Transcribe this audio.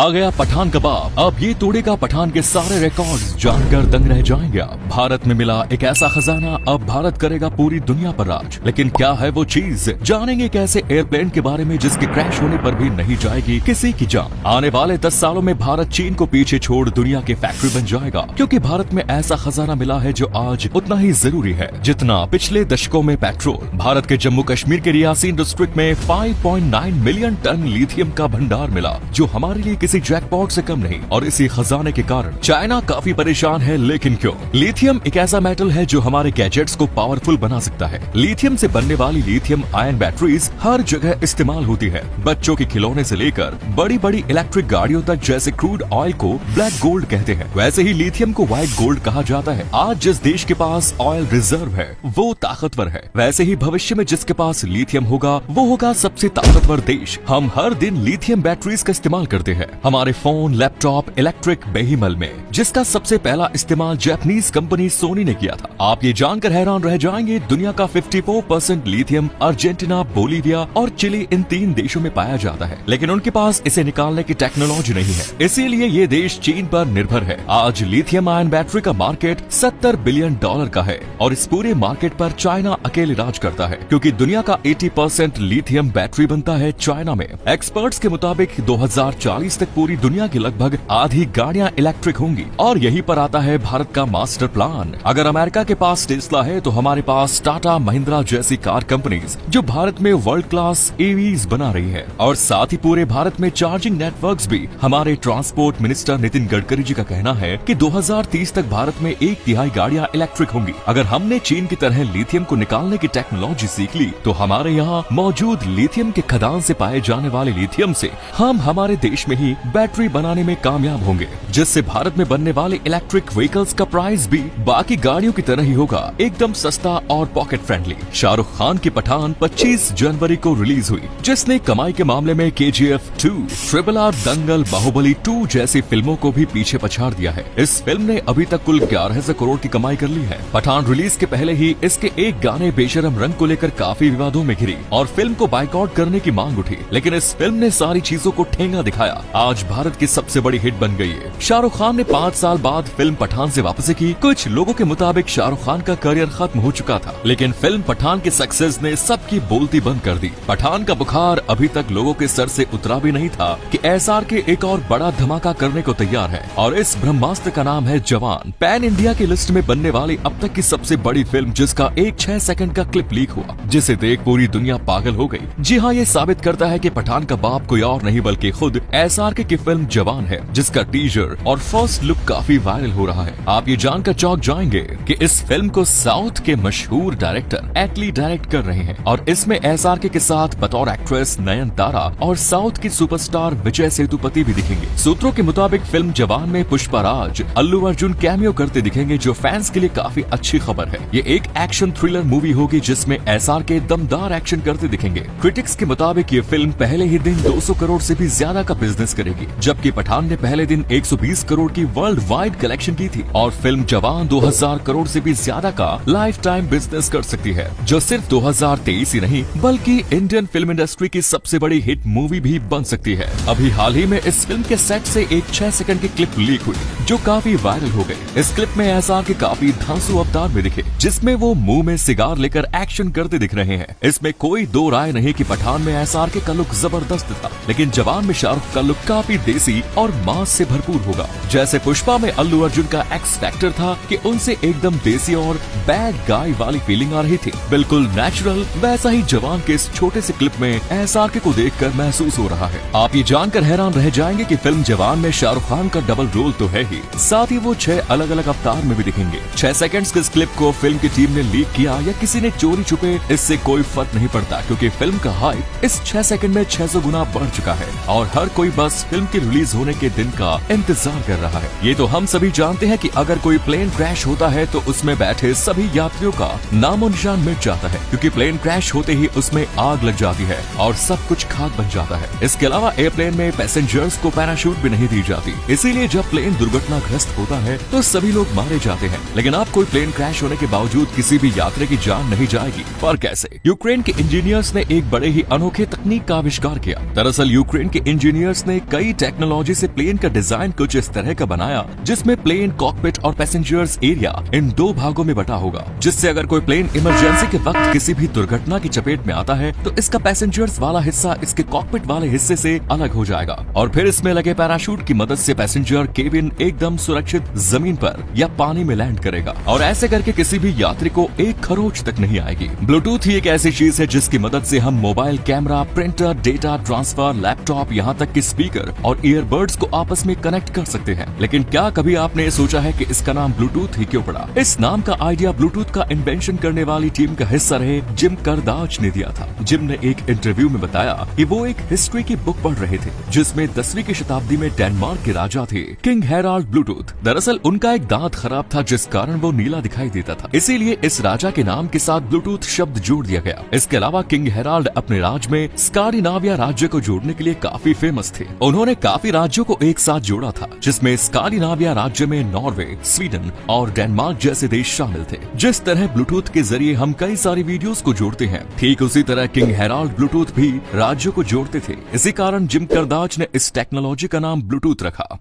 आ गया पठान कबाब। अब ये तोड़ेगा पठान के सारे रिकॉर्ड्स। जानकर दंग रह जाएंगे आप। भारत में मिला एक ऐसा खजाना, अब भारत करेगा पूरी दुनिया पर राज। लेकिन क्या है वो चीज, जानेंगे कैसे एयरप्लेन के बारे में जिसके क्रैश होने पर भी नहीं जाएगी किसी की जान। आने वाले 10 सालों में भारत चीन को पीछे छोड़ दुनिया की फैक्ट्री बन जाएगा, क्योंकि भारत में ऐसा खजाना मिला है जो आज उतना ही जरूरी है जितना पिछले दशकों में पेट्रोल। भारत के जम्मू कश्मीर के रियासी डिस्ट्रिक्ट में 5.9 मिलियन टन लिथियम का भंडार मिला, जो हमारे लिए किसी जैकपॉट से कम नहीं। और इसी खजाने के कारण चाइना काफी परेशान है। लेकिन क्यों? लिथियम एक ऐसा मेटल है जो हमारे गैजेट्स को पावरफुल बना सकता है। लिथियम से बनने वाली लिथियम आयन बैटरीज हर जगह इस्तेमाल होती है, बच्चों के खिलौने से लेकर बड़ी बड़ी इलेक्ट्रिक गाड़ियों तक। जैसे क्रूड ऑयल को ब्लैक गोल्ड कहते हैं, वैसे ही लिथियम को व्हाइट गोल्ड कहा जाता है। आज जिस देश के पास ऑयल रिजर्व है वो ताकतवर है, वैसे ही भविष्य में जिसके पास लिथियम होगा वो होगा सबसे ताकतवर देश। हम हर दिन लिथियम बैटरीज का इस्तेमाल करते हैं हमारे फोन, लैपटॉप, इलेक्ट्रिक वेहीकल में, जिसका सबसे पहला इस्तेमाल जापानीज कंपनी सोनी ने किया था। आप ये जानकर हैरान रह जाएंगे, दुनिया का 54% लिथियम अर्जेंटीना, बोलीविया और चिली इन 3 देशों में पाया जाता है, लेकिन उनके पास इसे निकालने की टेक्नोलॉजी नहीं है। इसीलिए ये देश चीन पर निर्भर है। आज लिथियम आयन बैटरी का मार्केट $70 बिलियन का है और इस पूरे मार्केट पर चाइना अकेले राज करता है, क्योंकि दुनिया का 80% लिथियम बैटरी बनता है चाइना में। एक्सपर्ट्स के मुताबिक 2040 तक पूरी दुनिया की लगभग आधी गाड़ियां इलेक्ट्रिक होंगी। और यहीं पर आता है भारत का मास्टर प्लान। अगर अमेरिका के पास टेस्ला है तो हमारे पास टाटा, महिंद्रा जैसी कार कंपनीज जो भारत में वर्ल्ड क्लास ईवीज बना रही है। और साथ ही पूरे भारत में चार्जिंग नेटवर्क्स भी। हमारे ट्रांसपोर्ट मिनिस्टर नितिन गडकरी जी का कहना है कि 2030 तक भारत में 1/3 गाड़ियां इलेक्ट्रिक होंगी। अगर हमने चीन की तरह लिथियम को निकालने की टेक्नोलॉजी सीख ली तो हमारे यहाँ मौजूद लिथियम के खदान से पाए जाने वाले लिथियम से हम हमारे देश में ही बैटरी बनाने में कामयाब होंगे, जिससे भारत में बनने वाले इलेक्ट्रिक व्हीकल्स का प्राइस भी बाकी गाड़ियों की तरह ही होगा, एकदम सस्ता और पॉकेट फ्रेंडली। शाहरुख खान की पठान 25 जनवरी को रिलीज हुई, जिसने कमाई के मामले में KGF 2, RRR, दंगल, बाहुबली 2 जैसी फिल्मों को भी पीछे पछाड़ दिया है। इस फिल्म ने अभी तक कुल 1100 करोड़ की कमाई कर ली है। पठान रिलीज के पहले ही इसके एक गाने बेशरम रंग को लेकर काफी विवादों में घिरी और फिल्म को बाइकआउट करने की मांग उठी, लेकिन इस फिल्म ने सारी चीजों को ठेंगा दिखाया। आज भारत की सबसे बड़ी हिट बन गई है। शाहरुख खान ने 5 साल बाद फिल्म पठान से वापसी की। कुछ लोगों के मुताबिक शाहरुख खान का करियर खत्म हो चुका था, लेकिन फिल्म पठान की सक्सेस ने सबकी बोलती बंद कर दी। पठान का बुखार अभी तक लोगों के सर से उतरा भी नहीं था कि SRK एक और बड़ा धमाका करने को तैयार है, और इस ब्रह्मास्त्र का नाम है जवान। पैन इंडिया की लिस्ट में बनने वाली अब तक की सबसे बड़ी फिल्म, जिसका एक 6 सेकंड का क्लिप लीक हुआ, जिसे देख पूरी दुनिया पागल हो गई। जी हाँ, ये साबित करता है कि पठान का बाप कोई और नहीं बल्कि खुद SRK की फिल्म जवान है, जिसका टीजर और फर्स्ट लुक काफी वायरल हो रहा है। आप ये जानकर चौंक जाएंगे कि इस फिल्म को साउथ के मशहूर डायरेक्टर एटली डायरेक्ट कर रहे हैं, और इसमें SRK के साथ बतौर एक्ट्रेस नयनतारा और साउथ की सुपरस्टार विजय सेतुपति भी दिखेंगे। सूत्रों के मुताबिक फिल्म जवान में पुष्पा राज, अल्लू अर्जुन कैमियो करते दिखेंगे, जो फैंस के लिए काफी अच्छी खबर है। ये एक एक्शन थ्रिलर मूवी होगी जिसमें SRK दमदार एक्शन करते दिखेंगे। क्रिटिक्स के मुताबिक ये फिल्म पहले ही दिन 200 करोड़ से भी ज्यादा का बिजनेस करेगी, जबकि पठान ने पहले दिन 120 करोड़ की वर्ल्ड वाइड कलेक्शन की थी। और फिल्म जवान 2000 करोड़ से भी ज्यादा का लाइफ टाइम बिजनेस कर सकती है, जो सिर्फ 2023 ही नहीं बल्कि इंडियन फिल्म इंडस्ट्री की सबसे बड़ी हिट मूवी भी बन सकती है। अभी हाल ही में इस फिल्म के सेट से एक 6 सेकंड की क्लिप लीक हुई, जो काफी वायरल हो गई। इस क्लिप में SRK काफी धांसू अवतार में दिखे, जिसमें वो मुंह में सिगार लेकर एक्शन करते दिख रहे हैं। इसमें कोई दो राय नहीं कि पठान में SRK का लुक जबरदस्त था, लेकिन जवान में शाहरुख का लुक काफी देसी और मास से भरपूर होगा। जैसे पुष्पा में अल्लू अर्जुन का एक्स फैक्टर था कि उनसे एकदम देसी और बैड गाय वाली फीलिंग आ रही थी, बिल्कुल नेचुरल, वैसा ही जवान के इस छोटे से क्लिप में SRK को देखकर महसूस हो रहा है। आप ये जानकर हैरान रह जाएंगे कि फिल्म जवान में शाहरुख खान का डबल रोल तो है ही, साथ ही वो 6 अलग अलग अवतार में भी दिखेंगे। 6 सेकंड्स के इस क्लिप को फिल्म की टीम ने लीक किया या किसी ने चोरी छुपे, इससे कोई फर्क नहीं पड़ता, क्योंकि फिल्म का हाइप इस 6 सेकंड में 600 गुना बढ़ चुका है और हर कोई बस फिल्म के रिलीज होने के दिन का इंतजार कर रहा है। ये तो हम सभी जानते हैं कि अगर कोई प्लेन क्रैश होता है तो उसमें बैठे सभी यात्रियों का नामो निशान मिट जाता है, क्योंकि प्लेन क्रैश होते ही उसमें आग लग जाती है और सब कुछ खाक बन जाता है। इसके अलावा एयरप्लेन में पैसेंजर्स को पैराशूट भी नहीं दी जाती, इसीलिए जब प्लेन दुर्घटनाग्रस्त होता है तो सभी लोग मारे जाते हैं। लेकिन अब कोई प्लेन क्रैश होने के बावजूद किसी भी यात्री की जान नहीं जाएगी। पर कैसे? यूक्रेन के इंजीनियर्स ने एक बड़े ही अनोखे तकनीक का आविष्कार किया। दरअसल यूक्रेन के इंजीनियर्स ने कई टेक्नोलॉजी से प्लेन का डिजाइन कुछ इस तरह का बनाया जिसमें प्लेन, कॉकपिट और पैसेंजर्स एरिया इन दो भागों में बटा होगा, जिससे अगर कोई प्लेन इमरजेंसी के वक्त किसी भी दुर्घटना की चपेट में आता है तो इसका पैसेंजर्स वाला हिस्सा इसके कॉकपिट वाले हिस्से से अलग हो जाएगा और फिर इसमें लगे पैराशूट की मदद से पैसेंजर केबिन एकदम सुरक्षित जमीन पर या पानी में लैंड करेगा और ऐसे करके किसी भी यात्री को एक खरोच तक नहीं आएगी। ब्लूटूथ ही एक ऐसी चीज है जिसकी मदद से हम mobile, camera, printer, data transfer, laptop, यहाँ तक कि स्पीकर और ईयरबड्स को आपस में कनेक्ट कर सकते हैं। लेकिन क्या कभी आपने सोचा है कि इसका नाम ब्लूटूथ ही क्यों पड़ा? इस नाम का आइडिया ब्लूटूथ का इन्वेंशन करने वाली टीम का हिस्सा रहे जिम करदाच ने दिया था। जिम ने एक इंटरव्यू में बताया कि वो एक हिस्ट्री की बुक पढ़ रहे थे जिसमें 10वीं की शताब्दी में डेनमार्क के राजा थे किंग हेराल्ड ब्लूटूथ। दरअसल उनका एक दांत खराब था जिस कारण वो नीला दिखाई देता था, इसीलिए इस राजा के नाम के साथ ब्लूटूथ शब्द जोड़ दिया गया। इसके अलावा किंग हेराल्ड अपने राज में स्कैंडिनेविया राज्य को जोड़ने के लिए काफी फेमस थे। उन्होंने काफी राज्यों को एक साथ जोड़ा था जिसमें स्कैंडिनेविया राज्य में नॉर्वे, स्वीडन और डेनमार्क जैसे देश शामिल थे। जिस तरह ब्लूटूथ के जरिए हम कई सारी वीडियोस को जोड़ते हैं, ठीक उसी तरह किंग हेराल्ड ब्लूटूथ भी राज्यों को जोड़ते थे। इसी कारण जिम करदाच ने इस टेक्नोलॉजी का नाम ब्लूटूथ रखा।